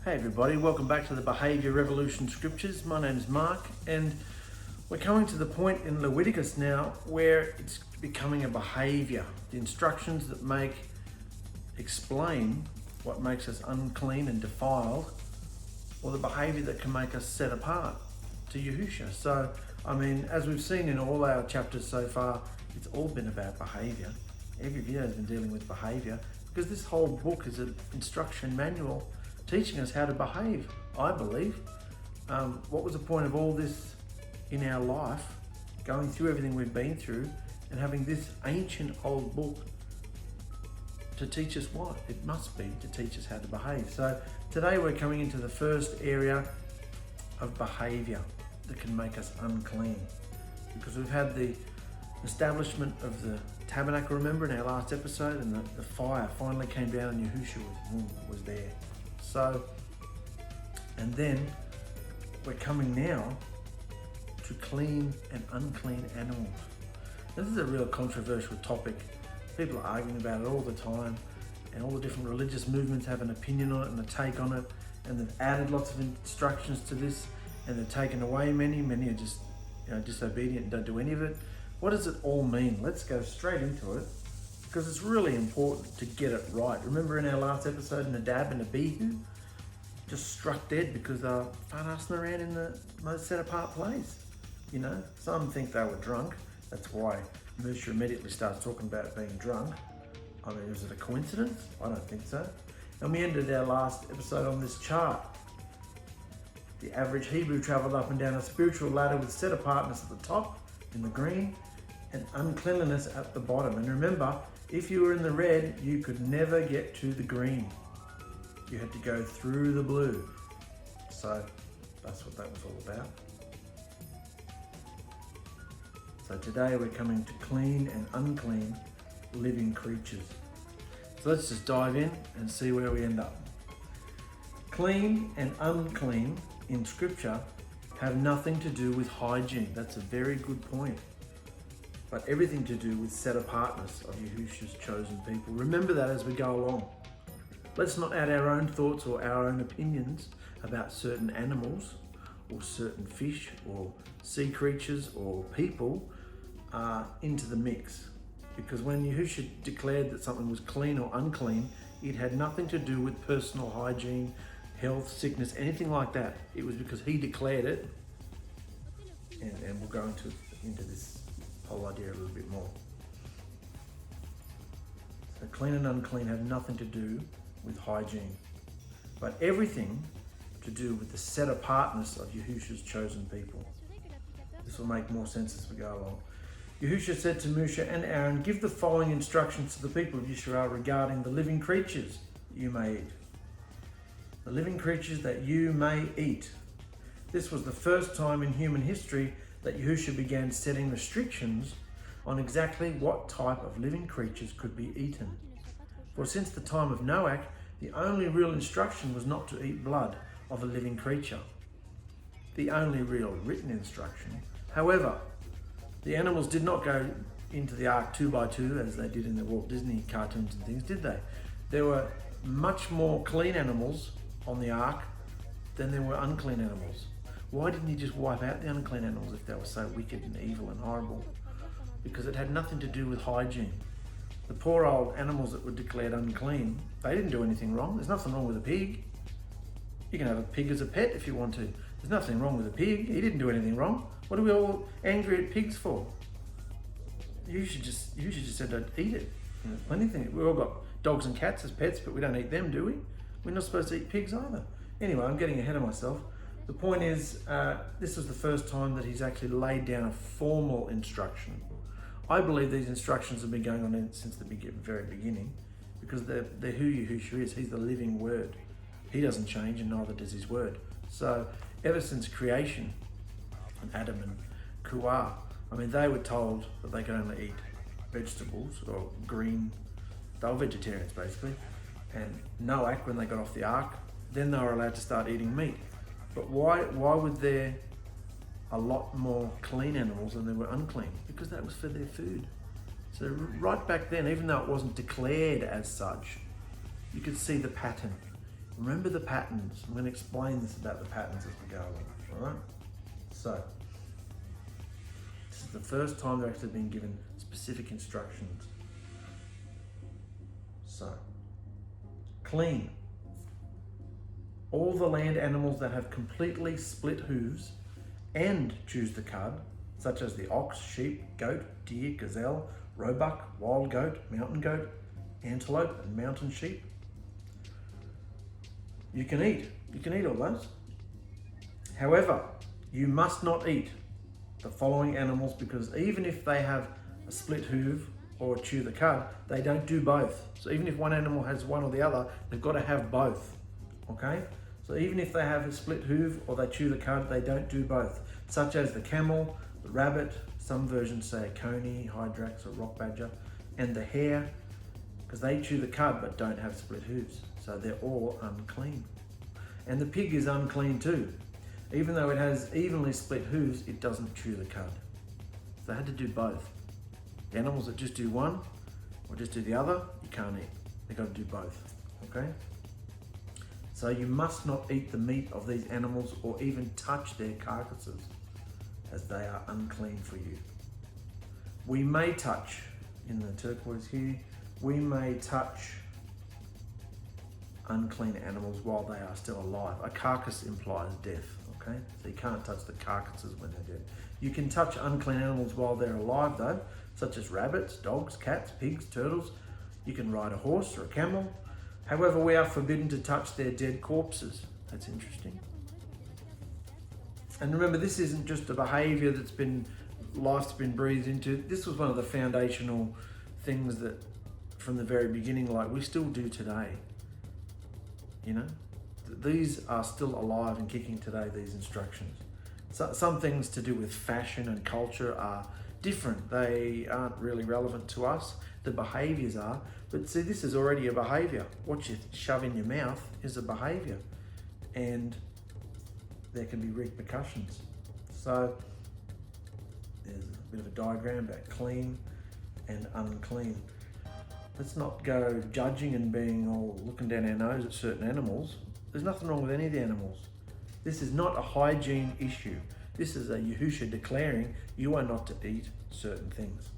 Hey everybody, welcome back to the Behaviour Revolution Scriptures. My name is Mark and we're coming to the point in Leviticus now where it's becoming a behaviour. The instructions that explain what makes us unclean and defiled, or the behaviour that can make us set apart to Yahushua. So, as we've seen in all our chapters so far, it's all been about behaviour. Every video has been dealing with behaviour because this whole book is an instruction manual teaching us how to behave, I believe. What was the point of all this in our life, going through everything we've been through and having this ancient old book to teach us what? It must be to teach us how to behave. So today we're coming into the first area of behaviour that can make us unclean. Because we've had the establishment of the tabernacle, remember, in our last episode, and the fire finally came down and Yahushua was there. So, and then we're coming now to clean and unclean animals. This is a real controversial topic. People are arguing about it all the time, and all the different religious movements have an opinion on it and a take on it, and they've added lots of instructions to this, and they've taken away many. Many are just disobedient and don't do any of it. What does it all mean? Let's go straight into it, because it's really important to get it right. Remember in our last episode, Nadab and Abihu just struck dead because they were fun-assing around in the most set-apart place. Some think they were drunk. That's why Moshe immediately starts talking about being drunk. Is it a coincidence? I don't think so. And we ended our last episode on this chart. The average Hebrew traveled up and down a spiritual ladder with set-apartness at the top in the green and uncleanliness at the bottom. And remember, if you were in the red, you could never get to the green. You had to go through the blue. So that's what that was all about. So today we're coming to clean and unclean living creatures. So let's just dive in and see where we end up. Clean and unclean in Scripture have nothing to do with hygiene. That's a very good point. But everything to do with set-apartness of Yahushua's chosen people. Remember that as we go along. Let's not add our own thoughts or our own opinions about certain animals or certain fish or sea creatures or people into the mix. Because when Yahushua declared that something was clean or unclean, it had nothing to do with personal hygiene, health, sickness, anything like that. It was because he declared it. And we'll go into this whole idea a little bit more. So clean and unclean have nothing to do with hygiene, but everything to do with the set-apartness of Yahushua's chosen people. This will make more sense as we go along. Yahushua said to Moshe and Aaron, "Give the following instructions to the people of Israel regarding the living creatures you may eat." The living creatures that you may eat. This was the first time in human history that Yahushua began setting restrictions on exactly what type of living creatures could be eaten. For since the time of Noach, the only real instruction was not to eat blood of a living creature. The only real written instruction. However, the animals did not go into the ark 2 by 2 as they did in the Walt Disney cartoons and things, did they? There were much more clean animals on the ark than there were unclean animals. Why didn't he just wipe out the unclean animals if they were so wicked and evil and horrible? Because it had nothing to do with hygiene. The poor old animals that were declared unclean, they didn't do anything wrong. There's nothing wrong with a pig. You can have a pig as a pet if you want to. There's nothing wrong with a pig. He didn't do anything wrong. What are we all angry at pigs for? You should just said don't eat it. Plenty of things. We've all got dogs and cats as pets, but we don't eat them, do we? We're not supposed to eat pigs either. Anyway, I'm getting ahead of myself. The point is, this was the first time that he's actually laid down a formal instruction. I believe these instructions have been going on since the very beginning, because they're who Yahushua is. He's the living word. He doesn't change, and neither does his word. So ever since creation, and Adam and 𝗂𝗜, they were told that they could only eat vegetables or green. They were vegetarians basically. And Noach, when they got off the ark, then they were allowed to start eating meat. But why would there a lot more clean animals than there were unclean? Because that was for their food. So right back then, even though it wasn't declared as such, you could see the pattern. Remember the patterns. I'm going to explain this about the patterns as we go along, all right? So, this is the first time they're actually being given specific instructions. So, clean. All the land animals that have completely split hooves and chews the cud, such as the ox, sheep, goat, deer, gazelle, roebuck, wild goat, mountain goat, antelope, and mountain sheep. You can eat all those. However, you must not eat the following animals, because even if they have a split hoof or chew the cud, they don't do both. So even if one animal has one or the other, they've got to have both, okay? So even if they have a split hoof or they chew the cud, they don't do both, such as the camel, the rabbit, some versions say a coney, hydrax or rock badger, and the hare, because they chew the cud but don't have split hooves. So they're all unclean. And the pig is unclean too. Even though it has evenly split hooves, it doesn't chew the cud. So they had to do both. The animals that just do one or just do the other, you can't eat. They've got to do both, okay? So you must not eat the meat of these animals or even touch their carcasses, as they are unclean for you. We may touch, in the turquoise here, we may touch unclean animals while they are still alive. A carcass implies death, okay? So you can't touch the carcasses when they're dead. You can touch unclean animals while they're alive though, such as rabbits, dogs, cats, pigs, turtles. You can ride a horse or a camel. However, we are forbidden to touch their dead corpses. That's interesting. And remember, this isn't just a behaviour life's been breathed into. This was one of the foundational things that from the very beginning, like we still do today. You know, these are still alive and kicking today, these instructions. So, some things to do with fashion and culture are different. They aren't really relevant to us. The behaviours are. But see, this is already a behaviour. What you shove in your mouth is a behaviour. And there can be repercussions. So there's a bit of a diagram about clean and unclean. Let's not go judging and being all looking down our nose at certain animals. There's nothing wrong with any of the animals. This is not a hygiene issue. This is a Yahusha declaring you are not to eat certain things.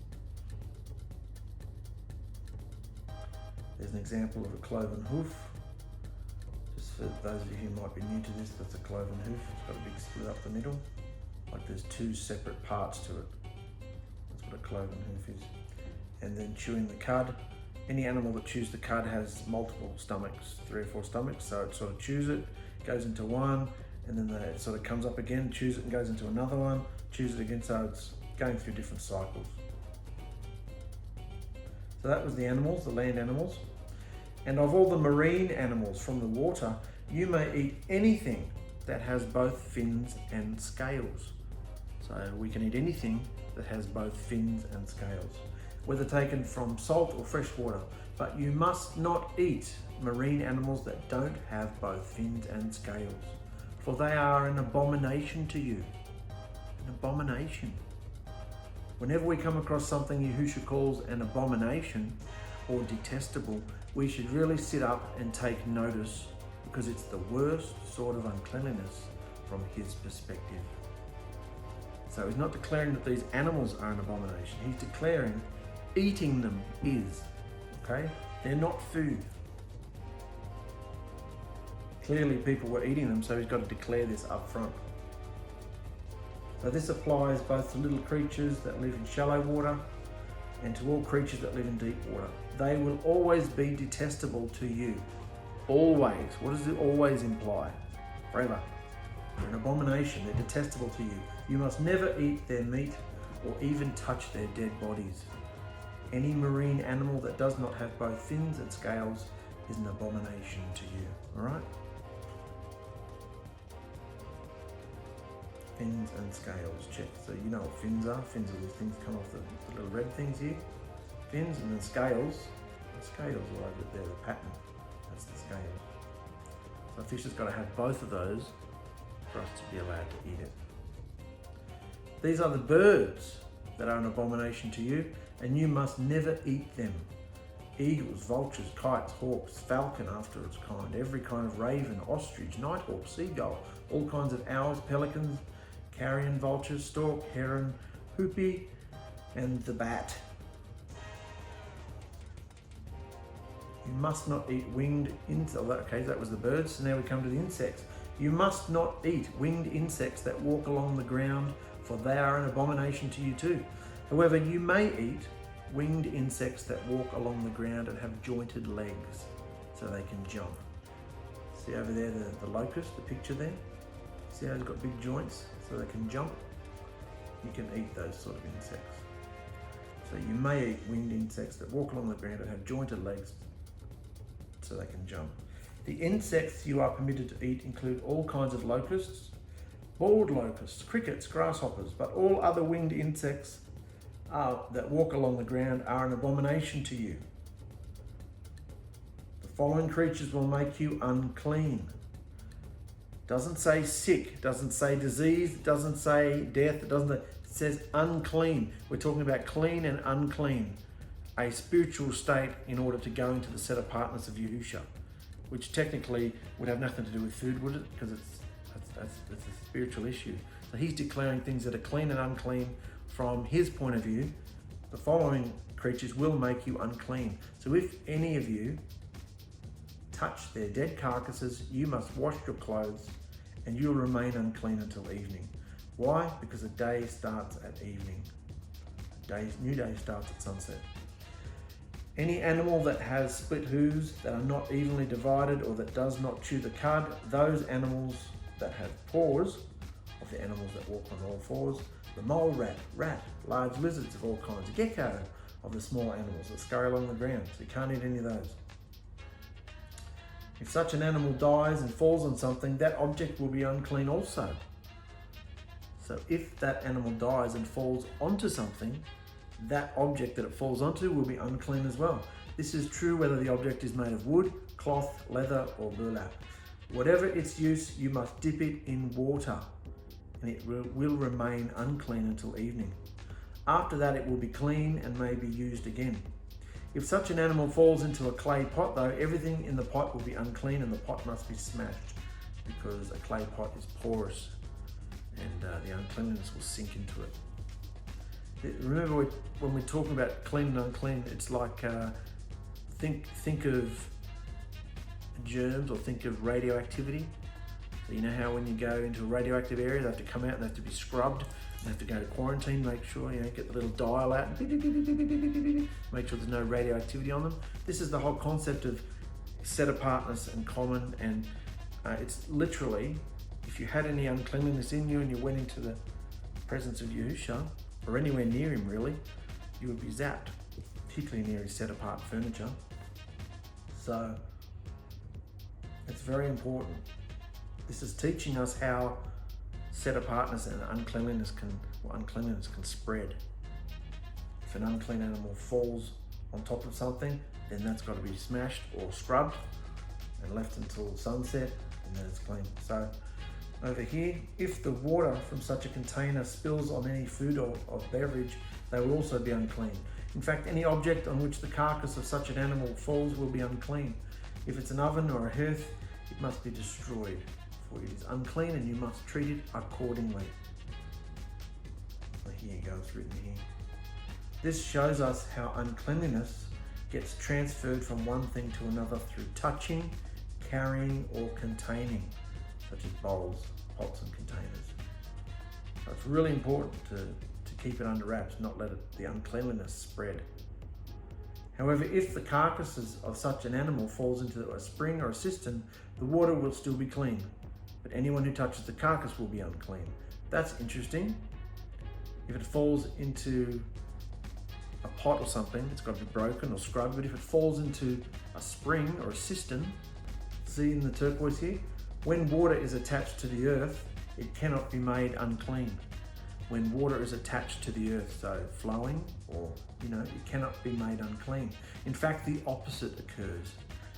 There's an example of a cloven hoof. Just for those of you who might be new to this, that's a cloven hoof. It's got a big split up the middle. Like there's two separate parts to it. That's what a cloven hoof is. And then chewing the cud. Any animal that chews the cud has multiple stomachs, 3 or 4 stomachs. So it sort of chews it, goes into one, and then it sort of comes up again, chews it and goes into another one, chews it again. So it's going through different cycles. So that was the animals, the land animals. And of all the marine animals from the water, you may eat anything that has both fins and scales. So we can eat anything that has both fins and scales, whether taken from salt or fresh water. But you must not eat marine animals that don't have both fins and scales, for they are an abomination to you. An abomination. Whenever we come across something Yahusha calls an abomination or detestable, we should really sit up and take notice, because it's the worst sort of uncleanliness from his perspective. So he's not declaring that these animals are an abomination. He's declaring eating them is, okay? They're not food. Clearly people were eating them, so he's got to declare this up front. So this applies both to little creatures that live in shallow water and to all creatures that live in deep water. They will always be detestable to you. Always. What does it always imply? Forever. They're an abomination. They're detestable to you. You must never eat their meat or even touch their dead bodies. Any marine animal that does not have both fins and scales is an abomination to you. All right? Fins and scales, check. So you know what fins are. Fins are these things come off the little red things here. Fins, and then scales. The scales are over there, the pattern. That's the scales. So a fish has got to have both of those for us to be allowed to eat it. These are the birds that are an abomination to you, and you must never eat them. eagles, vultures, kites, hawks, falcon after its kind, every kind of raven, ostrich, nighthawk, seagull, all kinds of owls, pelicans, carrion, vultures, stork, heron, hoopie, and the bat. You must not eat winged insects. Okay, that was the birds. So now we come to the insects. You must not eat winged insects that walk along the ground, for they are an abomination to you too. However, you may eat winged insects that walk along the ground and have jointed legs, so they can jump. See over there the locust, the picture there? See how it's got big joints so they can jump? You can eat those sort of insects. So you may eat winged insects that walk along the ground and have jointed legs so they can jump. The insects you are permitted to eat include all kinds of locusts, bald locusts, crickets, grasshoppers, but all other winged insects that walk along the ground are an abomination to you. The following creatures will make you unclean. Doesn't say sick, doesn't say disease, doesn't say death, it says unclean. We're talking about clean and unclean, a spiritual state in order to go into the set apartness of Yahusha, which technically would have nothing to do with food, would it? Because that's a spiritual issue. So he's declaring things that are clean and unclean from his point of view. The following creatures will make you unclean. So if any of you touch their dead carcasses, you must wash your clothes and you'll remain unclean until evening. Why? Because the day starts at evening. New day starts at sunset. Any animal that has split hooves that are not evenly divided or that does not chew the cud, those animals that have paws, of the animals that walk on all fours, the mole rat, large lizards of all kinds, a gecko of the small animals that scurry along the ground. So you can't eat any of those. If such an animal dies and falls on something, that object will be unclean also. So if that animal dies and falls onto something, that object that it falls onto will be unclean as well. This is true whether the object is made of wood, cloth, leather, or burlap. Whatever its use, you must dip it in water, and it will remain unclean until evening. After that, it will be clean and may be used again. If such an animal falls into a clay pot, though, everything in the pot will be unclean and the pot must be smashed, because a clay pot is porous and the uncleanness will sink into it. Remember, when we're talking about clean and unclean, it's like think of germs or think of radioactivity. So you know how when you go into a radioactive area, they have to come out and they have to be scrubbed. They have to go to quarantine, make sure, get the little dial out, and make sure there's no radioactivity on them. This is the whole concept of set apartness and common, and it's literally, if you had any uncleanliness in you and you went into the presence of Yahusha, or anywhere near him really, you would be zapped, particularly near his set apart furniture. So it's very important. This is teaching us how set apartness and uncleanliness can spread. If an unclean animal falls on top of something, then that's got to be smashed or scrubbed and left until sunset, and then it's clean. So over here, if the water from such a container spills on any food or beverage, they will also be unclean. In fact, any object on which the carcass of such an animal falls will be unclean. If it's an oven or a hearth, it must be destroyed, for it is unclean and you must treat it accordingly. So here you go, it's written here. This shows us how uncleanliness gets transferred from one thing to another through touching, carrying, or containing, such as bowls, pots, and containers. So it's really important to keep it under wraps, not let the uncleanliness spread. However, if the carcasses of such an animal falls into a spring or a cistern, the water will still be clean, but anyone who touches the carcass will be unclean. That's interesting. If it falls into a pot or something, it's got to be broken or scrubbed, but if it falls into a spring or a cistern, see in the turquoise here, when water is attached to the earth, it cannot be made unclean. When water is attached to the earth, so flowing, or it cannot be made unclean. In fact, the opposite occurs,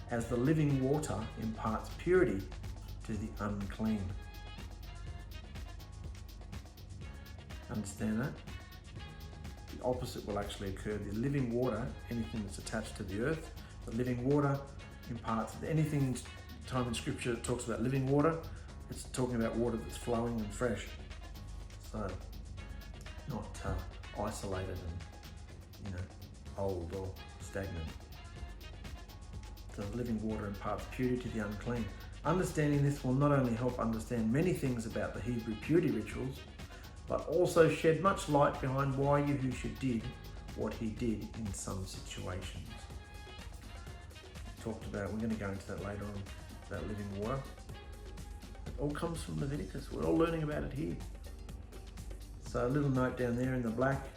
as the living water imparts purity to the unclean. Understand that? the opposite will actually occur. The living water, anything that's attached to the earth, the living water imparts anything. Time in scripture that talks about living water, it's talking about water that's flowing and fresh. So not isolated and old or stagnant. So living water imparts purity to the unclean. Understanding this will not only help understand many things about the Hebrew purity rituals, but also shed much light behind why Yahushua did what he did in some situations. We're going to go into that later on, about living water. It all comes from Leviticus. We're all learning about it here. So a little note down there in the black,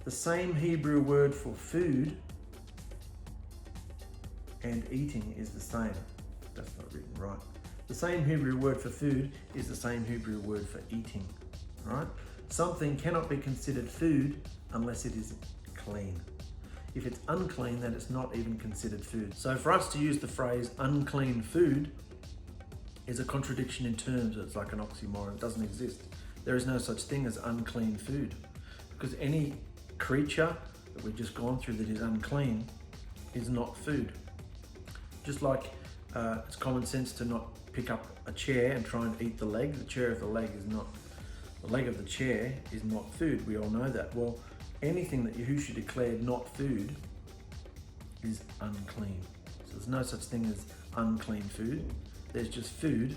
the same Hebrew word for food and eating is the same. That's not written right. The same Hebrew word for food is the same Hebrew word for eating, right? Something cannot be considered food unless it is clean. If it's unclean, then it's not even considered food. So for us to use the phrase unclean food is a contradiction in terms. It's like an oxymoron. It doesn't exist. There is no such thing as unclean food, because any creature that we've just gone through that is unclean is not food. Just like it's common sense to not pick up a chair and try and eat the leg. The leg of the chair is not food. We all know that. Well, anything that Yahushua declared not food is unclean. So there's no such thing as unclean food. There's just food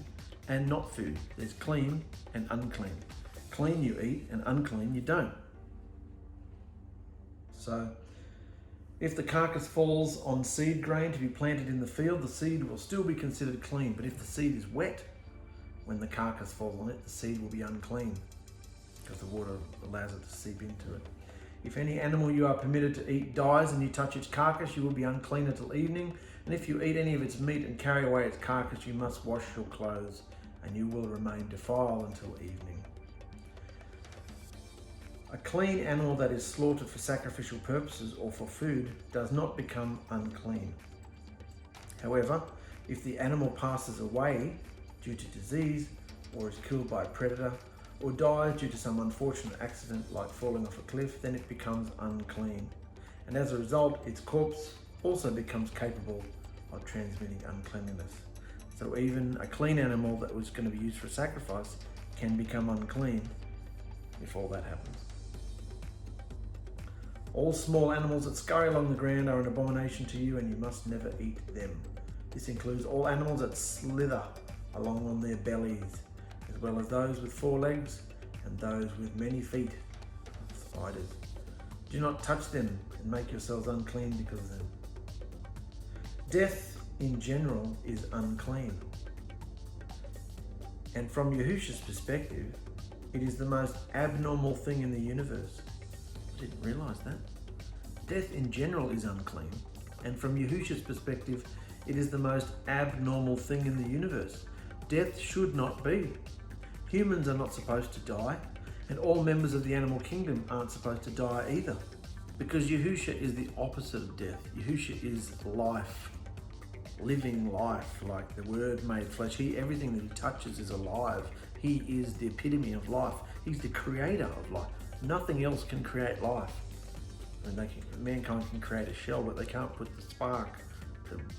and not food. There's clean and unclean. Clean you eat and unclean you don't. So if the carcass falls on seed grain to be planted in the field, the seed will still be considered clean. But if the seed is wet, when the carcass falls on it, the seed will be unclean because the water allows it to seep into it. If any animal you are permitted to eat dies and you touch its carcass, you will be unclean until evening. And if you eat any of its meat and carry away its carcass, you must wash your clothes, and you will remain defiled until evening. A clean animal that is slaughtered for sacrificial purposes or for food does not become unclean. However, if the animal passes away due to disease, or is killed by a predator, or dies due to some unfortunate accident like falling off a cliff, then it becomes unclean. And as a result, its corpse also becomes capable of transmitting uncleanliness. So even a clean animal that was going to be used for sacrifice can become unclean if all that happens. All small animals that scurry along the ground are an abomination to you, and you must never eat them. This includes all animals that slither along on their bellies, as well as those with 4 legs and those with many feet, spiders. Do not touch them and make yourselves unclean because of them. Death in general is unclean. And from Yahushua's perspective, it is the most abnormal thing in the universe. I didn't realize that. Death in general is unclean. And from Yahushua's perspective, it is the most abnormal thing in the universe. Death should not be. Humans are not supposed to die, and all members of the animal kingdom aren't supposed to die either. Because Yahushua is the opposite of death. Yahushua is life, living life, like the Word made flesh. Everything that he touches is alive. He is the epitome of life. He's the creator of life. Nothing else can create life. I mean, mankind can create a shell, but they can't put the spark,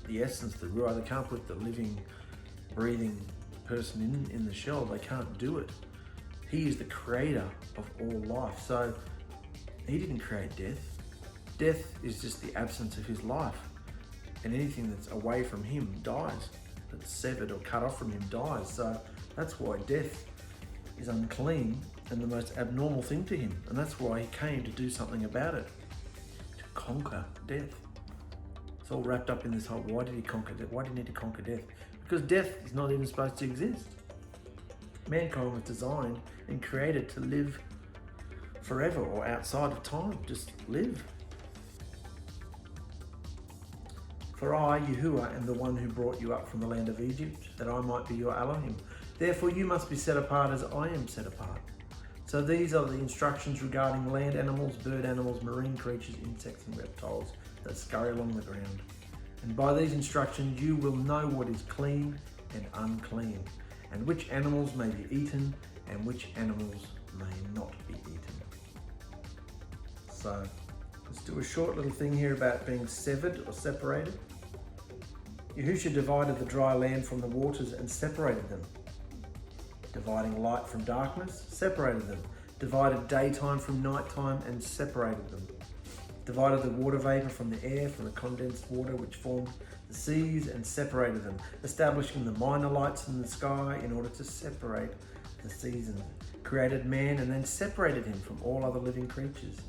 the essence, the ruah. They can't put the living, breathing person in the shell. They can't do it. He is the creator of all life. So he didn't create death. Death is just the absence of his life. And anything that's away from him dies. That's severed or cut off from him dies. So that's why death is unclean and the most abnormal thing to him. And that's why he came to do something about it. To conquer death. It's all wrapped up in this whole, why did he conquer death? Why did he need to conquer death? Because death is not even supposed to exist. Mankind was designed and created to live forever or outside of time. Just live. For I, Yahuwah, am the one who brought you up from the land of Egypt, that I might be your Elohim. Therefore you must be set apart as I am set apart. So these are the instructions regarding land animals, bird animals, marine creatures, insects and reptiles that scurry along the ground. And by these instructions you will know what is clean and unclean, and which animals may be eaten and which animals may not be eaten. So let's do a short little thing here about being severed or separated. Yahushua divided the dry land from the waters and separated them. Dividing light from darkness, separated them. Divided daytime from nighttime and separated them. Divided the water vapor from the air, from the condensed water which formed the seas, and separated them, establishing the minor lights in the sky in order to separate the seasons. Created man and then separated him from all other living creatures.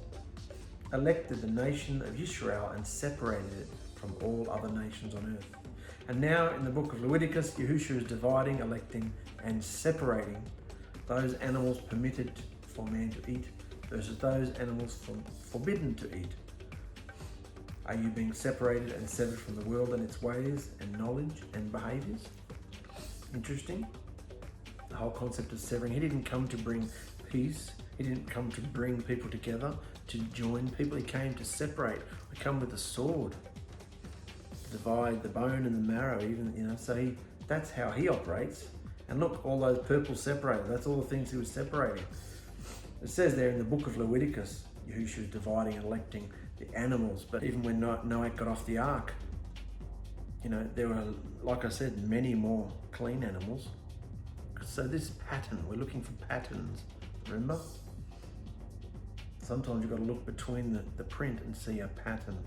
Elected the nation of Israel and separated it from all other nations on earth. And now in the book of Leviticus, Yahushua is dividing, electing, and separating those animals permitted for man to eat versus those animals forbidden to eat. Are you being separated and severed from the world and its ways and knowledge and behaviors? Interesting. The whole concept of severing. He didn't come to bring peace. He didn't come to bring people together, to join people. He came to separate. We come with a sword. Divide the bone and the marrow, even, so that's how he operates. And look, all those purple separated, that's all the things he was separating. It says there in the book of Leviticus, Yahushua was dividing and electing the animals. But even when Noah got off the ark, there were, like I said, many more clean animals. So this pattern, we're looking for patterns, remember? Sometimes you've got to look between the print and see a pattern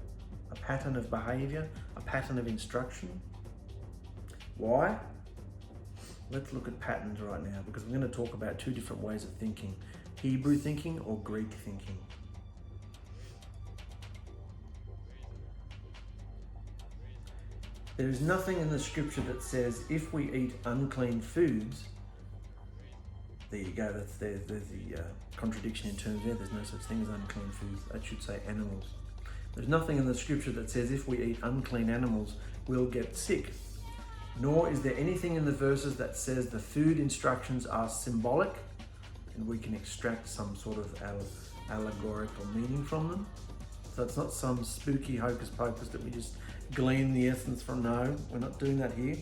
of behavior, a pattern of instruction. Why? Let's look at patterns right now, because we're going to talk about two different ways of thinking: Hebrew thinking or Greek thinking. There is nothing in the scripture that says if we eat unclean foods. There you go, there's the contradiction in terms there. There's no such thing as unclean foods. I should say animals. There's nothing in the scripture that says if we eat unclean animals, we'll get sick. Nor is there anything in the verses that says the food instructions are symbolic and we can extract some sort of allegorical meaning from them. So it's not some spooky hocus pocus that we just glean the essence from. No, we're not doing that here.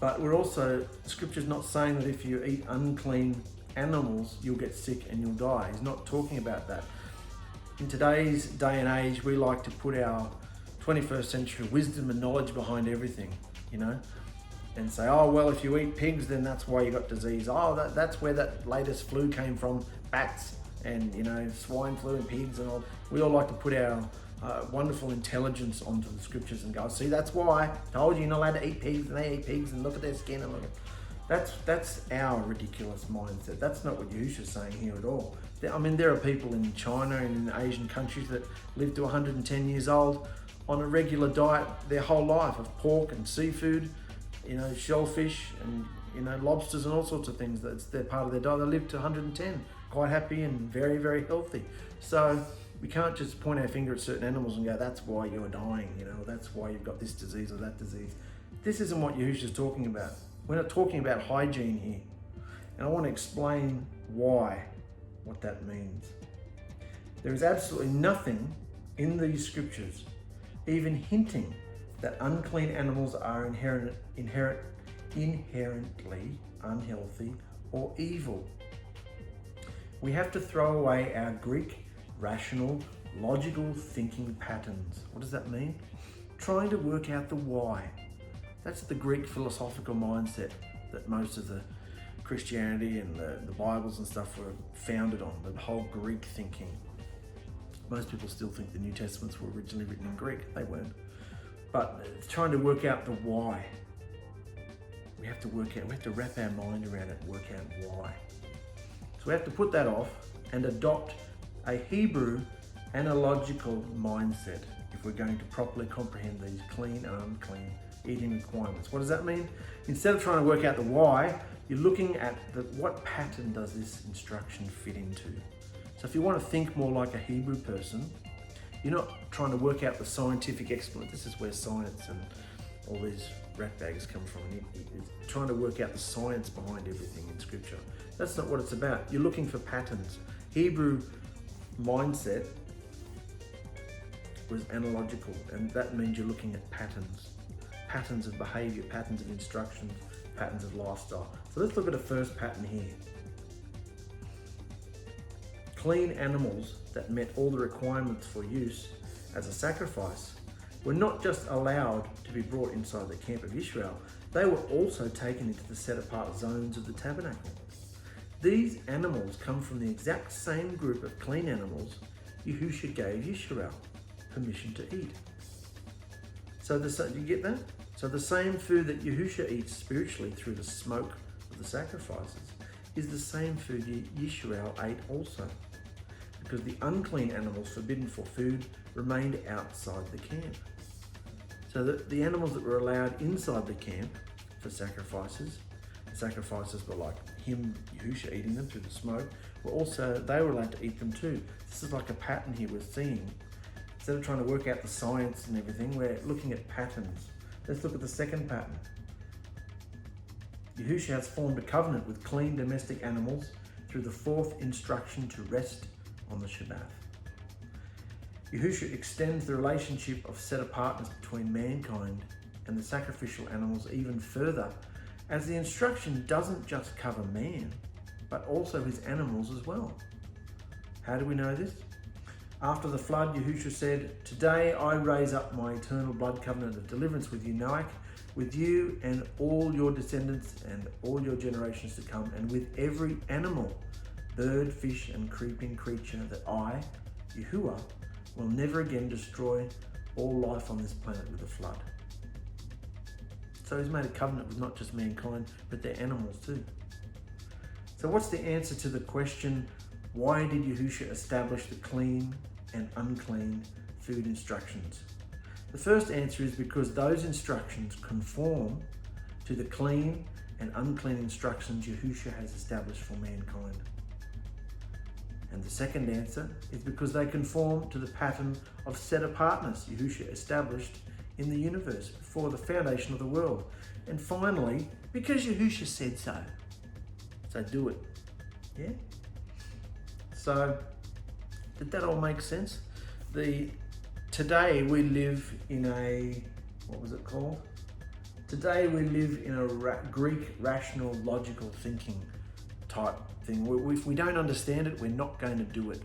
But we're also, scripture's not saying that if you eat unclean animals, you'll get sick and you'll die. He's not talking about that. In today's day and age, we like to put our 21st century wisdom and knowledge behind everything, and say, oh, well, if you eat pigs, then that's why you got disease. Oh, that's where that latest flu came from, bats and, swine flu and pigs and all. We all like to put our wonderful intelligence onto the scriptures and go, see, that's why I told you you're not allowed to eat pigs, and they eat pigs, and look at their skin and look at. That's our ridiculous mindset. That's not what Yahushua's saying here at all. There are people in China and in Asian countries that live to 110 years old on a regular diet their whole life of pork and seafood, shellfish and, lobsters and all sorts of things. They're part of their diet. They live to 110, quite happy and very, very healthy. So we can't just point our finger at certain animals and go, that's why you're dying, that's why you've got this disease or that disease. This isn't what Yahushua's talking about. We're not talking about hygiene here. And I want to explain what that means. There is absolutely nothing in these scriptures even hinting that unclean animals are inherently unhealthy or evil. We have to throw away our Greek, rational, logical thinking patterns. What does that mean? Trying to work out the why. That's the Greek philosophical mindset that most of the Christianity and the Bibles and stuff were founded on, the whole Greek thinking. Most people still think the New Testaments were originally written in Greek. They weren't. But it's trying to work out the why. We have to wrap our mind around it and work out why. So we have to put that off and adopt a Hebrew analogical mindset if we're going to properly comprehend these clean and unclean eating requirements. What does that mean? Instead of trying to work out the why, you're looking at what pattern does this instruction fit into. So if you want to think more like a Hebrew person, you're not trying to work out the scientific explanation. This is where science and all these ratbags come from. You're trying to work out the science behind everything in scripture. That's not what it's about. You're looking for patterns. Hebrew mindset was analogical, and that means you're looking at patterns of behavior, patterns of instructions, patterns of lifestyle. So let's look at the first pattern here. clean animals that met all the requirements for use as a sacrifice were not just allowed to be brought inside the camp of Israel, they were also taken into the set-apart zones of the tabernacle. These animals come from the exact same group of clean animals Yahushua gave Yisrael permission to eat. So you get that? So the same food that Yahushua eats spiritually through the smoke of the sacrifices is the same food Yisrael ate also, because the unclean animals forbidden for food remained outside the camp. So that the animals that were allowed inside the camp for sacrifices were like him, Yahushua, eating them through the smoke, they were allowed to eat them too. This is like a pattern here we're seeing. Instead of trying to work out the science and everything, we're looking at patterns. Let's look at the second pattern. Yahushua has formed a covenant with clean domestic animals through the fourth instruction to rest on the Shabbat. Yahushua extends the relationship of set-apartness between mankind and the sacrificial animals even further, as the instruction doesn't just cover man, but also his animals as well. How do we know this? After the flood, Yahushua said, "Today I raise up my eternal blood covenant of deliverance with you, Noach, with you and all your descendants and all your generations to come, and with every animal, bird, fish, and creeping creature, that I, Yahuwah, will never again destroy all life on this planet with a flood." So he's made a covenant with not just mankind, but their animals too. So what's the answer to the question, why did Yahushua establish the clean and unclean food instructions? The first answer is because those instructions conform to the clean and unclean instructions Yahushua has established for mankind. And the second answer is because they conform to the pattern of set-apartness Yahushua established in the universe before the foundation of the world. And finally, because Yahushua said so. So do it. Yeah? So, did that all make sense? Today we live in a, what was it called? Today we live in a Greek rational logical thinking type thing. If we don't understand it, we're not going to do it.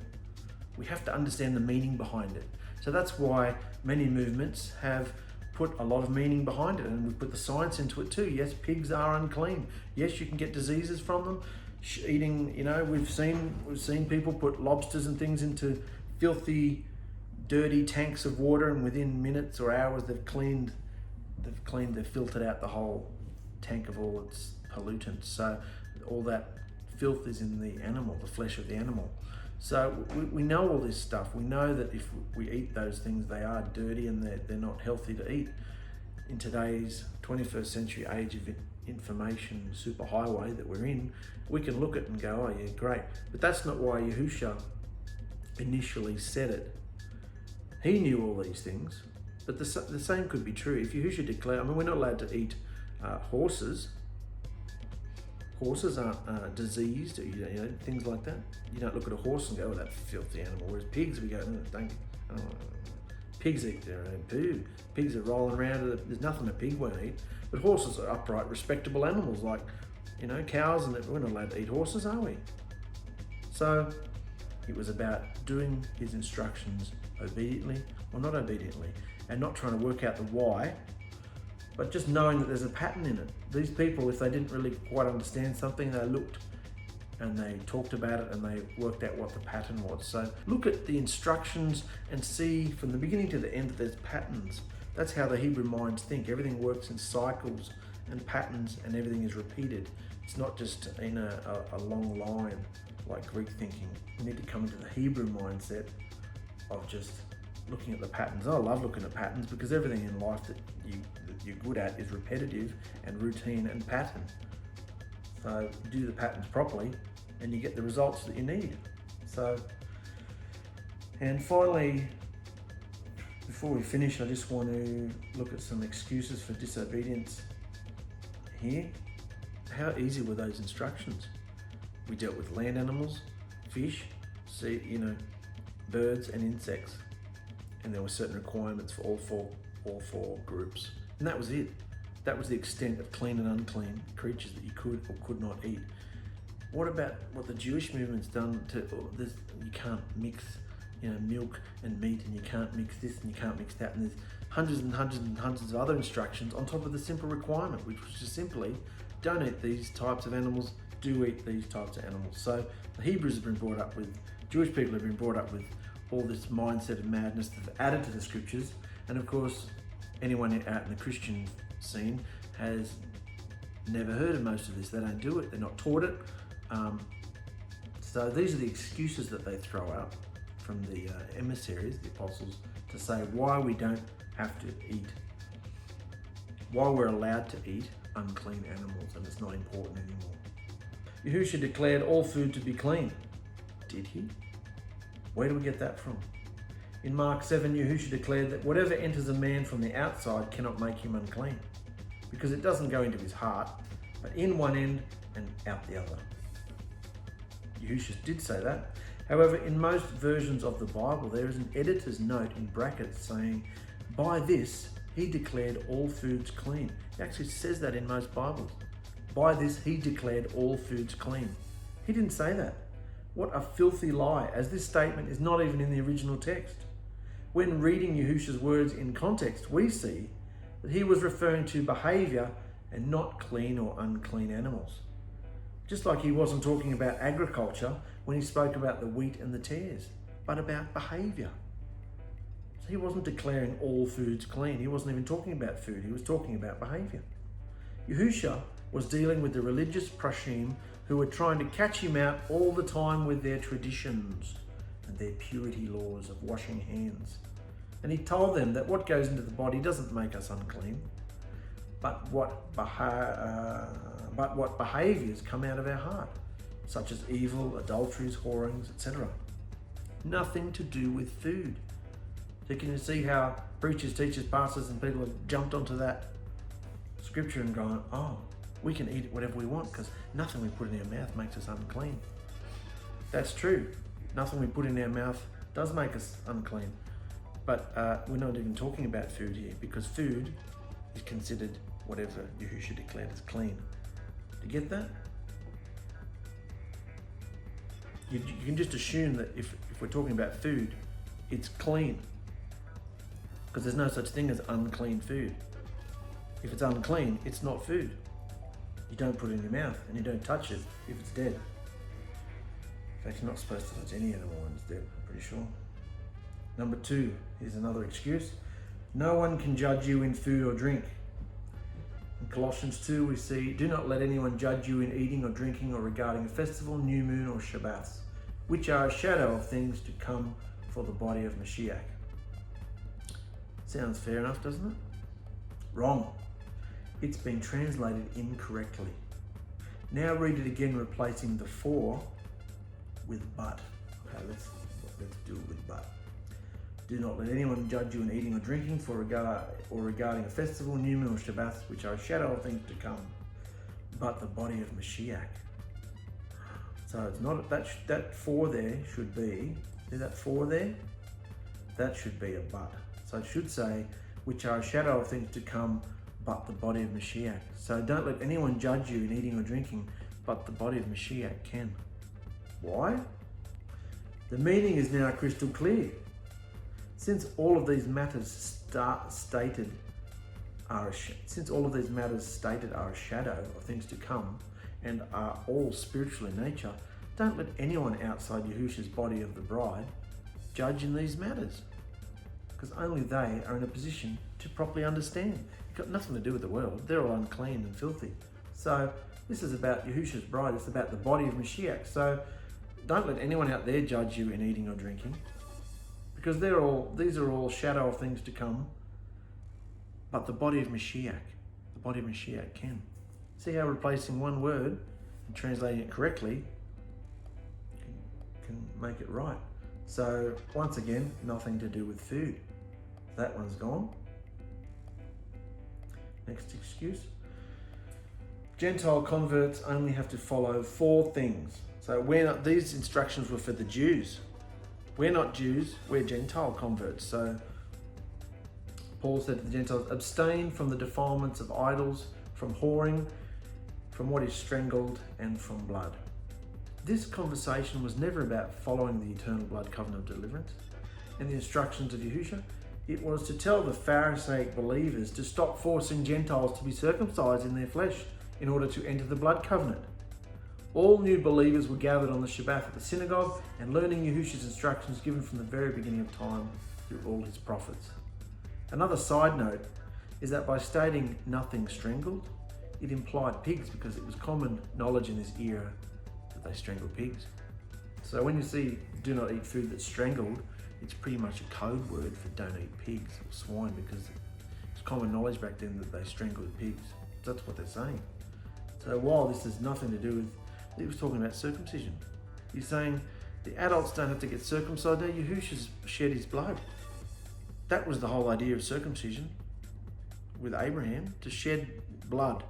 We have to understand the meaning behind it. So that's why many movements have put a lot of meaning behind it, and we put the science into it too. Yes, pigs are unclean. Yes, you can get diseases from them. Eating, we've seen people put lobsters and things into filthy, dirty tanks of water, and within minutes or hours they've filtered out the whole tank of all its pollutants. So all that filth is in the animal, the flesh of the animal. So we know all this stuff. We know that if we eat those things, they are dirty and they're not healthy to eat. In today's 21st century age of information superhighway that we're in, we can look at it and go, oh yeah, great. But that's not why Yahushua initially said it. He knew all these things, but the same could be true. If Yahushua declared, we're not allowed to eat horses. Horses aren't diseased, or, things like that. You don't look at a horse and go, oh, that filthy animal. Whereas pigs, we go, pigs eat their own poo. Pigs are rolling around, there's nothing a pig won't eat. But horses are upright, respectable animals like, cows, and we're not allowed to eat horses, are we? So it was about doing his instructions obediently or not obediently, and not trying to work out the why, but just knowing that there's a pattern in it. These people, if they didn't really quite understand something, they looked and they talked about it and they worked out what the pattern was. So look at the instructions and see from the beginning to the end that there's patterns. That's how the Hebrew minds think. Everything works in cycles and patterns, and everything is repeated. It's not just in a long line like Greek thinking. We need to come into the Hebrew mindset of just looking at the patterns. I love looking at patterns because everything in life that you're good at is repetitive and routine and pattern. So you do the patterns properly and you get the results that you need. So, and finally, before we finish, I just want to look at some excuses for disobedience here. How easy were those instructions? We dealt with land animals, fish, birds and insects. And there were certain requirements for all four groups. And that was it. That was the extent of clean and unclean creatures that you could or could not eat. What about what the Jewish movement's done to this? You can't mix, milk and meat, and you can't mix this and you can't mix that, and there's hundreds and hundreds and hundreds of other instructions on top of the simple requirement, which was just simply don't eat these types of animals, do eat these types of animals. So the Hebrews have been brought up with, Jewish people have been brought up with all this mindset of madness that's added to the scriptures, and of course anyone out in the Christian scene has never heard of most of this. They don't do it, they're not taught it. So these are the excuses that they throw out from the emissaries, the apostles, to say why we don't have to eat, why we're allowed to eat unclean animals and it's not important anymore. Yahushua declared all food to be clean. Did he? Where do we get that from? In Mark 7, Yahushua declared that whatever enters a man from the outside cannot make him unclean, because it doesn't go into his heart, but in one end and out the other. Yahushua did say that. However, in most versions of the Bible, there is an editor's note in brackets saying, by this, he declared all foods clean. It actually says that in most Bibles. By this, he declared all foods clean. He didn't say that. What a filthy lie, as this statement is not even in the original text. When reading Yahushua's words in context, we see that he was referring to behavior and not clean or unclean animals. Just like he wasn't talking about agriculture when he spoke about the wheat and the tares, but about behavior. So he wasn't declaring all foods clean. He wasn't even talking about food. He was talking about behavior. Yahushua was dealing with the religious prashim who were trying to catch him out all the time with their traditions and their purity laws of washing hands. And he told them that what goes into the body doesn't make us unclean, but what behaviors come out of our heart, such as evil, adulteries, whorings, etc. Nothing to do with food. So can you see how preachers, teachers, pastors and people have jumped onto that scripture and gone, oh, we can eat whatever we want because nothing we put in our mouth makes us unclean. That's true. Nothing we put in our mouth does make us unclean. But we're not even talking about food here, because food is considered whatever Yahushua declared as clean. Do you get that? You can just assume that if we're talking about food, it's clean, because there's no such thing as unclean food. If it's unclean, it's not food. You don't put it in your mouth and you don't touch it if it's dead. In fact, you're not supposed to touch any animal when it's dead, I'm pretty sure. Number 2, here's another excuse. No one can judge you in food or drink. In Colossians 2, we see, do not let anyone judge you in eating or drinking or regarding a festival, new moon or Shabbats, which are a shadow of things to come for the body of Mashiach. Sounds fair enough, doesn't it? Wrong. It's been translated incorrectly. Now read it again, replacing the for with but. Okay, let's do it with but. Do not let anyone judge you in eating or drinking regarding a festival, new moon or Shabbats, which are a shadow of things to come, but the body of Mashiach. So it's not that for there should be. See that for there? That should be a but. So it should say, which are a shadow of things to come, but the body of Mashiach. So don't let anyone judge you in eating or drinking, but the body of Mashiach can. Why? The meaning is now crystal clear. Since all of these matters stated are a shadow of things to come and are all spiritual in nature, don't let anyone outside Yahushua's body of the bride judge in these matters, because only they are in a position to properly understand. It's got nothing to do with the world. They're all unclean and filthy. So this is about Yahushua's bride. It's about the body of Mashiach. So don't let anyone out there judge you in eating or drinking, because these are all shadow of things to come, but the body of Mashiach can. See how replacing one word and translating it correctly can make it right. So once again, nothing to do with food. That one's gone. Next excuse. Gentile converts only have to follow 4 things. So these instructions were for the Jews. We're not Jews, we're Gentile converts. So Paul said to the Gentiles, abstain from the defilements of idols, from whoring, from what is strangled, and from blood. this conversation was never about following the eternal blood covenant of deliverance and the instructions of Yahushua. It was to tell the Pharisaic believers to stop forcing Gentiles to be circumcised in their flesh in order to enter the blood covenant. All new believers were gathered on the Shabbat at the synagogue and learning Yahushua's instructions given from the very beginning of time through all his prophets. Another side note is that by stating nothing strangled, it implied pigs because it was common knowledge in this era that they strangled pigs. So when you see do not eat food that's strangled, it's pretty much a code word for don't eat pigs or swine, because it's common knowledge back then that they strangled pigs. That's what they're saying. So while this has nothing to do with, he was talking about circumcision. He's saying the adults don't have to get circumcised. Now Yahushua's shed his blood. That was the whole idea of circumcision with Abraham, to shed blood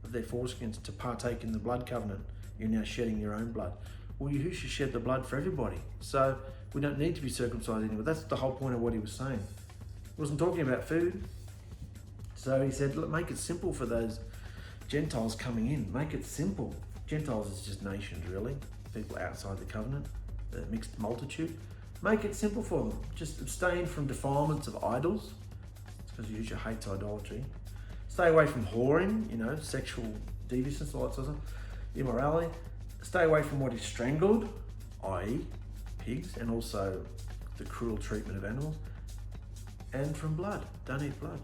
of their foreskins to partake in the blood covenant. You're now shedding your own blood. Well, Yahushua shed the blood for everybody, so we don't need to be circumcised anymore. That's the whole point of what he was saying. He wasn't talking about food. So he said, look, make it simple for those Gentiles coming in. Make it simple. Gentiles is just nations, really. People outside the covenant, the mixed multitude. Make it simple for them. Just abstain from defilements of idols. It's because Yahushua hates idolatry. Stay away from whoring, sexual deviousness, all that sort of stuff. Immorality. Stay away from what is strangled, i.e. pigs, and also the cruel treatment of animals. And from blood. Don't eat blood.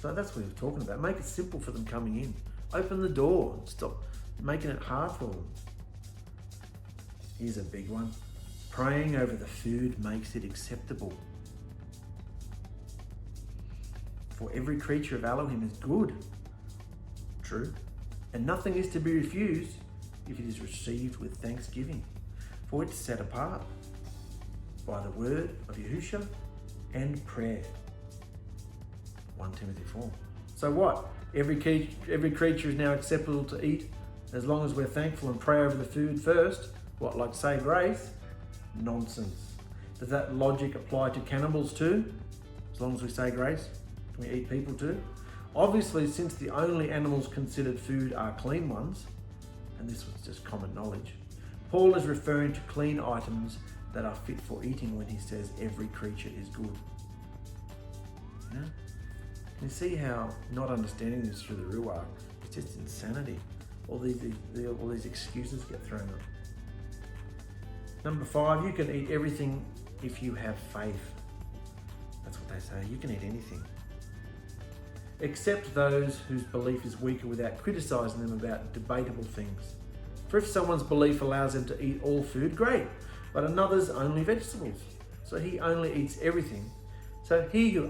So that's what he was talking about. Make it simple for them coming in. Open the door. Stop making it hard for them. Here's a big one. Praying over the food makes it acceptable. For every creature of Elohim is good. True. And nothing is to be refused if it is received with thanksgiving. For it's set apart by the word of Yahushua and prayer. 1 Timothy 4. So what? Every creature is now acceptable to eat as long as we're thankful and pray over the food first. What, like say grace? Nonsense. Does that logic apply to cannibals too? As long as we say grace? Can we eat people too? Obviously, since the only animals considered food are clean ones, and this was just common knowledge, Paul is referring to clean items that are fit for eating when he says every creature is good. Can you see how not understanding this through the Ruach is just insanity? All these excuses get thrown up. Number 5, you can eat everything if you have faith. That's what they say. You can eat anything. Except those whose belief is weaker without criticizing them about debatable things. For if someone's belief allows them to eat all food, great, but another's only vegetables. So he only eats everything. So he who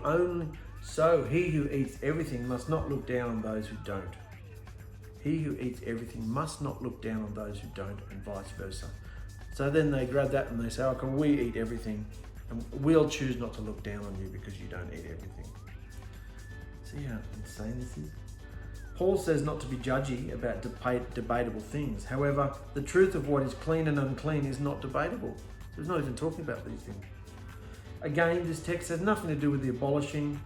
eats everything must not look down on those who don't. He who eats everything must not look down on those who don't, and vice versa. So then they grab that and they say, oh, can we eat everything? And we'll choose not to look down on you because you don't eat everything. See how insane this is? Paul says not to be judgy about debatable things. However, the truth of what is clean and unclean is not debatable. So he's not even talking about these things. Again, this text has nothing to do with the abolishing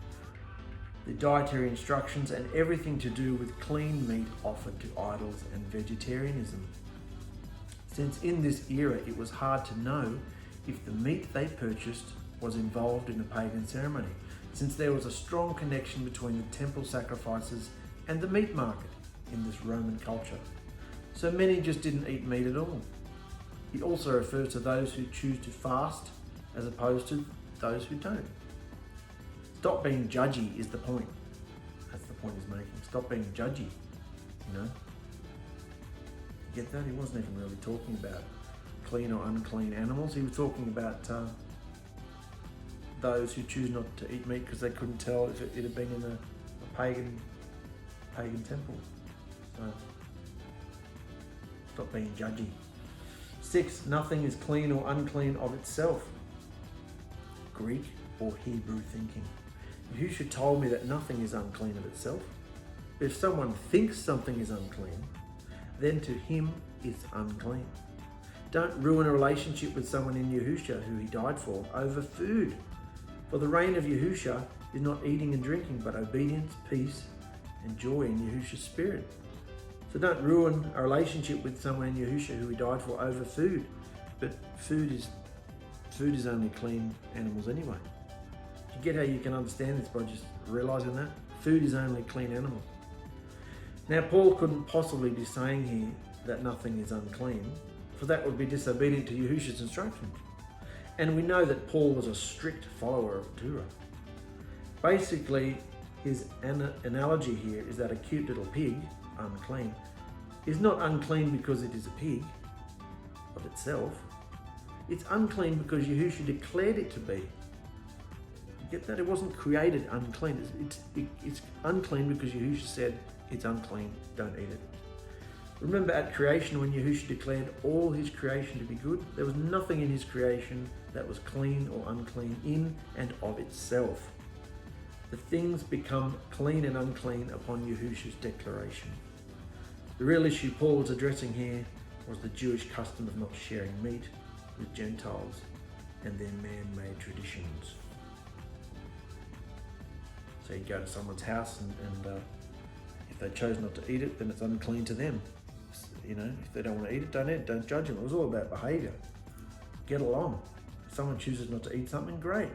the dietary instructions and everything to do with clean meat offered to idols and vegetarianism. Since in this era it was hard to know if the meat they purchased was involved in a pagan ceremony, since there was a strong connection between the temple sacrifices and the meat market in this Roman culture. So many just didn't eat meat at all. It also refers to those who choose to fast as opposed to those who don't. Stop being judgy is the point. That's the point he's making. Stop being judgy, Get that? He wasn't even really talking about clean or unclean animals. He was talking about those who choose not to eat meat because they couldn't tell if it had been in a pagan temple. So stop being judgy. 6, nothing is clean or unclean of itself. Greek or Hebrew thinking. Yahushua told me that nothing is unclean of itself. If someone thinks something is unclean, then to him it's unclean. Don't ruin a relationship with someone in Yahushua who he died for over food. For the reign of Yahushua is not eating and drinking, but obedience, peace, and joy in Yahushua's spirit. So don't ruin a relationship with someone in Yahushua who he died for over food. But food is only clean animals anyway. You get how you can understand this by just realizing that? Food is only clean animals. Now Paul couldn't possibly be saying here that nothing is unclean, for that would be disobedient to Yahushua's instructions. And we know that Paul was a strict follower of Torah. Basically, his analogy here is that a cute little pig, unclean, is not unclean because it is a pig of itself. It's unclean because Yahushua declared it to be. You get that? It wasn't created unclean. It's unclean because Yahushua said it's unclean, don't eat it. Remember at creation when Yahushua declared all his creation to be good, there was nothing in his creation that was clean or unclean in and of itself. The things become clean and unclean upon Yahushua's declaration. The real issue Paul was addressing here was the Jewish custom of not sharing meat with Gentiles and their man-made traditions. So you go to someone's house and if they chose not to eat it, then it's unclean to them. You know, if they don't want to eat it, don't eat it, don't judge them. It was all about behaviour. Get along. If someone chooses not to eat something, great.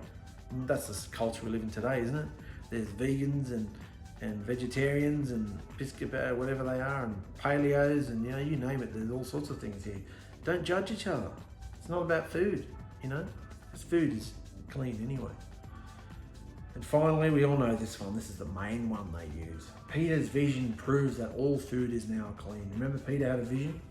And that's the culture we live in today, isn't it? There's vegans and vegetarians and Episcopal, whatever they are, and paleos, and you know, you name it, there's all sorts of things here. Don't judge each other. It's not about food, you know, because food is clean anyway. And finally, we all know this one. This is the main one they use. Peter's vision proves that all food is now clean. Remember Peter had a vision?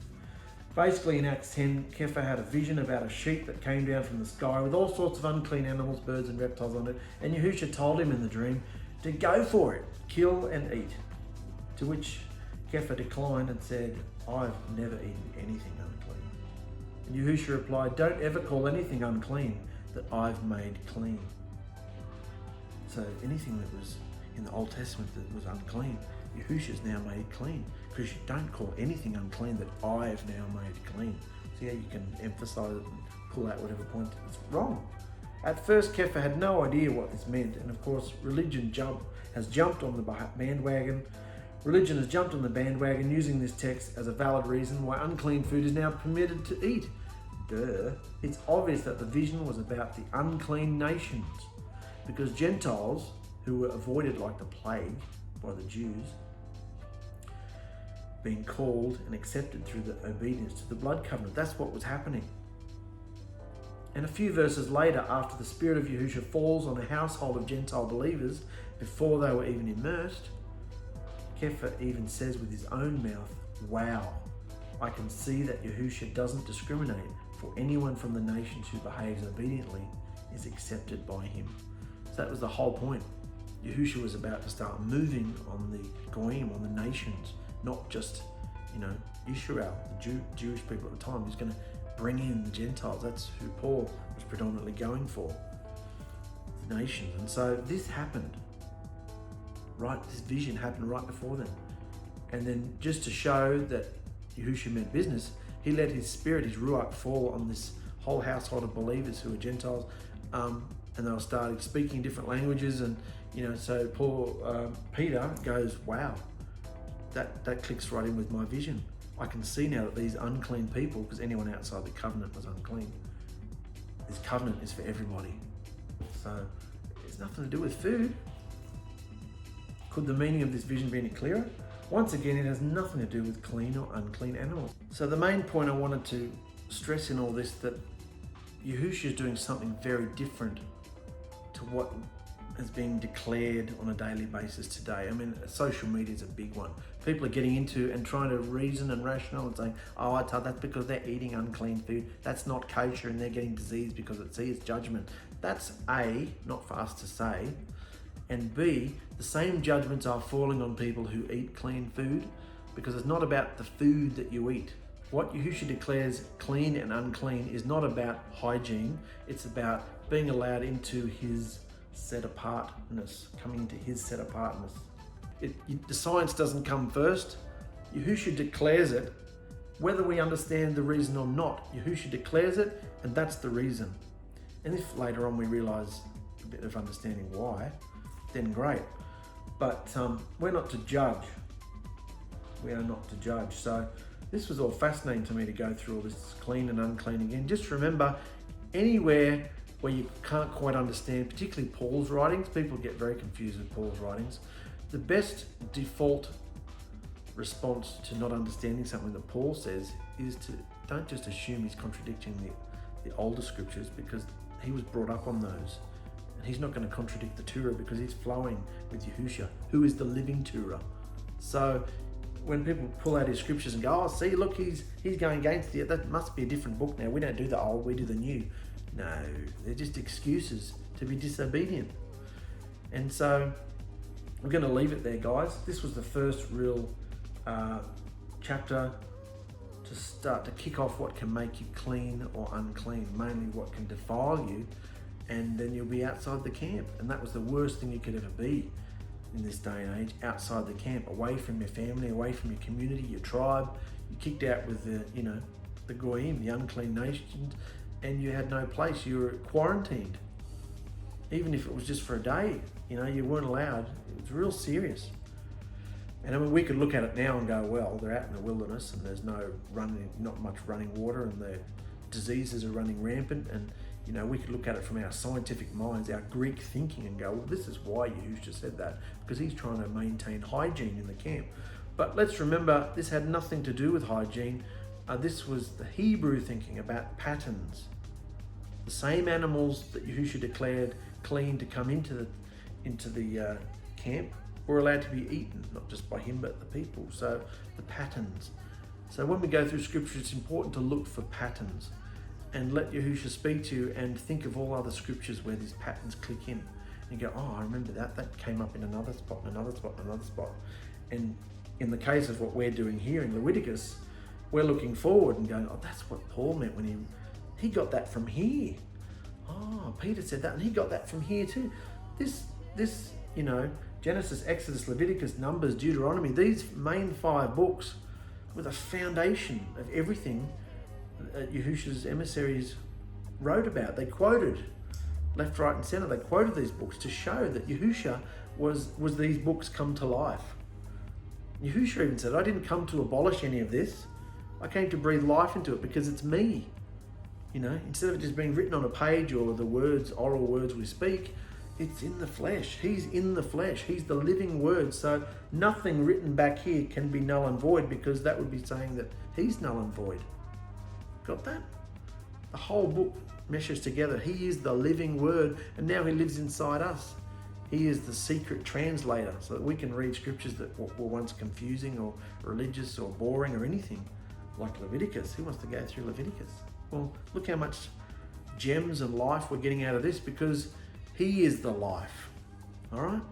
Basically in Acts 10, Cepha had a vision about a sheep that came down from the sky with all sorts of unclean animals, birds and reptiles on it. And Yahushua told him in the dream to go for it, kill and eat. To which Cepha declined and said, I've never eaten anything unclean. And Yahushua replied, don't ever call anything unclean that I've made clean. So anything that was in the Old Testament that was unclean, Yahushua's now made clean, because you don't call anything unclean that I have now made clean. See how you can emphasize it and pull out whatever point it's wrong. At first, Cepha had no idea what this meant, and of course, religion has jumped on the bandwagon. Religion has jumped on the bandwagon using this text as a valid reason why unclean food is now permitted to eat. Duh. It's obvious that the vision was about the unclean nations, because Gentiles, who were avoided like the plague by the Jews, being called and accepted through the obedience to the blood covenant. That's what was happening. And a few verses later, after the Spirit of Yahushua falls on a household of Gentile believers before they were even immersed, Cepha even says with his own mouth, wow, I can see that Yahushua doesn't discriminate, for anyone from the nations who behaves obediently is accepted by him. So that was the whole point. Yahushua was about to start moving on the goyim, on the nations, not just, Israel, the Jewish people at the time. He's going to bring in the Gentiles. That's who Paul was predominantly going for, the nations. And so this happened, right? This vision happened right before them. And then just to show that Yahushua meant business, he let his spirit, his ruach, fall on this whole household of believers who were Gentiles, and they were starting speaking different languages. And so Peter goes, wow, that clicks right in with my vision. I can see now that these unclean people, because anyone outside the covenant was unclean, this covenant is for everybody. So it's nothing to do with food. Could the meaning of this vision be any clearer? Once again, it has nothing to do with clean or unclean animals. So the main point I wanted to stress in all this, that Yahushua is doing something very different to what is being declared on a daily basis today. I mean, social media is a big one. People are getting into and trying to reason and rational and saying, oh, that's because they're eating unclean food. That's not kosher and they're getting disease because it sees judgment. That's A, not for us to say. And B, the same judgments are falling on people who eat clean food, because it's not about the food that you eat. What Yahushua declares clean and unclean is not about hygiene. It's about being allowed into his set apartness, coming into his set apartness. The science doesn't come first. Yahushua declares it, whether we understand the reason or not. Yahushua declares it, and that's the reason. And if later on we realize a bit of understanding why, then great. But we're not to judge. we are not to judge. So this was all fascinating to me to go through all this clean and unclean again. Just remember, anywhere where you can't quite understand, particularly Paul's writings, people get very confused with Paul's writings. The best default response to not understanding something that Paul says is to don't just assume he's contradicting the older scriptures, because he was brought up on those. And he's not going to contradict the Torah because he's flowing with Yahushua, who is the living Torah. So when people pull out his scriptures and go, oh, see, look, he's going against it, that must be a different book now. We don't do the old, we do the new. No, they're just excuses to be disobedient. And so we're going to leave it there, guys. This was the first real chapter to start to kick off what can make you clean or unclean, mainly what can defile you, and then you'll be outside the camp. And that was the worst thing you could ever be in this day and age, outside the camp, away from your family, away from your community, your tribe. You kicked out with the goyim, the unclean nations, and you had no place. You were quarantined. Even if it was just for a day, you weren't allowed. It was real serious. And I mean, we could look at it now and go, well, they're out in the wilderness and there's not much running water, and the diseases are running rampant. And, we could look at it from our scientific minds, our Greek thinking, and go, well, this is why Yahushua said that, because he's trying to maintain hygiene in the camp. But let's remember, this had nothing to do with hygiene. This was the Hebrew thinking about patterns. The same animals that Yahushua declared clean to come into the camp were allowed to be eaten, not just by him, but the people. So the patterns. So when we go through scripture, it's important to look for patterns and let Yahushua speak to you, and think of all other scriptures where these patterns click in. And you go, oh, I remember that came up in another spot, another spot, another spot. And in the case of what we're doing here in Leviticus, we're looking forward and going, oh, that's what Paul meant when he got that from here. Oh, Peter said that, and he got that from here too. This, Genesis, Exodus, Leviticus, Numbers, Deuteronomy, these main 5 books were the foundation of everything that Yahushua's emissaries wrote about. They quoted left, right, and center. They quoted these books to show that Yahushua was these books come to life. Yahushua even said, I didn't come to abolish any of this. I came to breathe life into it because it's me. Instead of it just being written on a page or the oral words we speak, it's in the flesh. He's in the flesh. He's the living word. So nothing written back here can be null and void, because that would be saying that he's null and void. Got that? The whole book meshes together. He is the living word, and now he lives inside us. He is the secret translator, so that we can read scriptures that were once confusing or religious or boring or anything, like Leviticus. Who wants to go through Leviticus? Well, look how much gems and life we're getting out of this, because he is the life. All right?